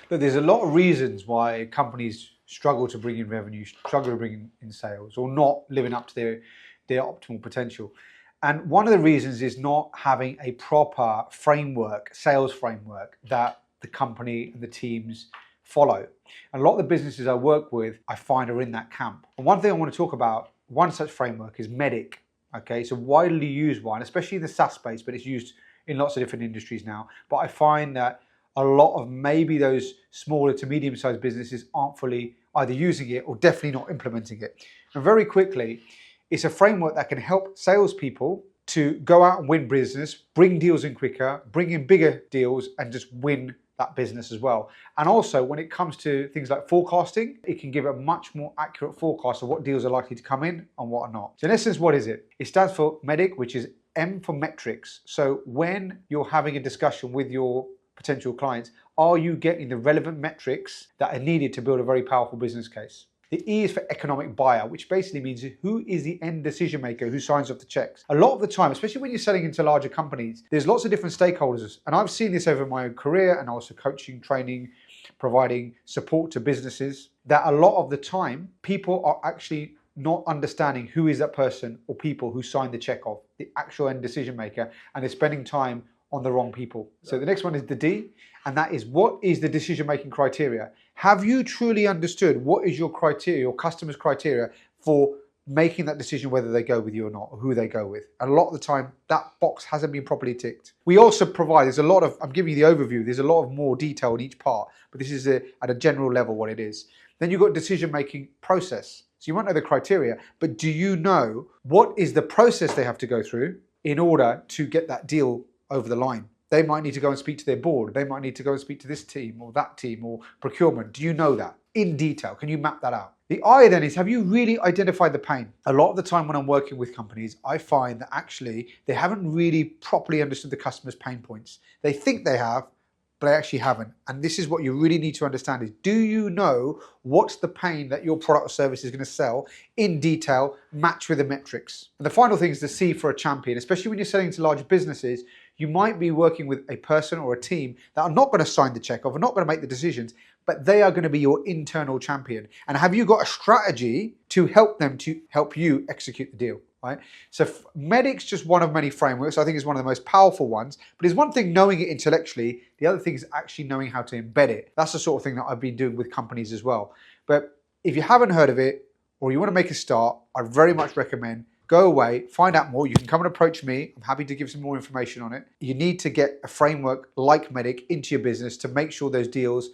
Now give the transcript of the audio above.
Look, there's a lot of reasons why companies struggle to bring in revenue, struggle to bring in sales, or not living up to their optimal potential. And one of the reasons is not having a proper framework, sales framework that the company and the teams follow. And a lot of the businesses I work with, I find are in that camp. And one thing I want to talk about, one such framework is MEDDIC. Okay, it's a widely used one, especially in the SaaS space, but it's used in lots of different industries now. But I find that a lot of maybe those smaller to medium-sized businesses aren't fully either using it or definitely not implementing it. And very quickly, it's a framework that can help salespeople to go out and win business, bring deals in quicker, bring in bigger deals, and just win that business as well. And also, when it comes to things like forecasting, it can give a much more accurate forecast of what deals are likely to come in and what are not. So in essence, what is it? It stands for MEDDIC, which is M for metrics. So when you're having a discussion with your potential clients, are you getting the relevant metrics that are needed to build a very powerful business case? The E is for economic buyer, which basically means who is the end decision maker who signs off the checks. A lot of the time, especially when you're selling into larger companies, there's lots of different stakeholders. And I've seen this over my own career and also coaching, training, providing support to businesses, that a lot of the time, people are actually not understanding who is that person or people who signed the check off, the actual end decision maker, and they're spending time on the wrong people. So the next one is the D, and that is, what is the decision-making criteria? Have you truly understood what is your criteria, your customer's criteria for making that decision whether they go with you or not, or who they go with? And a lot of the time, that box hasn't been properly ticked. We also provide, there's a lot of, I'm giving you the overview, there's a lot of more detail in each part, but this is at a general level what it is. Then you've got decision-making process. So you might know the criteria, but do you know what is the process they have to go through in order to get that deal over the line? They might need to go and speak to their board. They might need to go and speak to this team or that team or procurement. Do you know that in detail? Can you map that out? The I then is, have you really identified the pain? A lot of the time when I'm working with companies, I find that actually they haven't really properly understood the customer's pain points. They think they have, but they actually haven't. And this is what you really need to understand is, do you know what's the pain that your product or service is going to sell in detail, match with the metrics? And the final thing is the C for a champion, especially when you're selling to large businesses. You might be working with a person or a team that are not going to sign the check off, are not going to make the decisions, but they are going to be your internal champion. And have you got a strategy to help them to help you execute the deal? Right? So MEDDIC's just one of many frameworks. I think it's one of the most powerful ones, but it's one thing knowing it intellectually. The other thing is actually knowing how to embed it. That's the sort of thing that I've been doing with companies as well. But if you haven't heard of it or you want to make a start, I very much recommend go away, find out more. You can come and approach me. I'm happy to give some more information on it. You need to get a framework like MEDDIC into your business to make sure those deals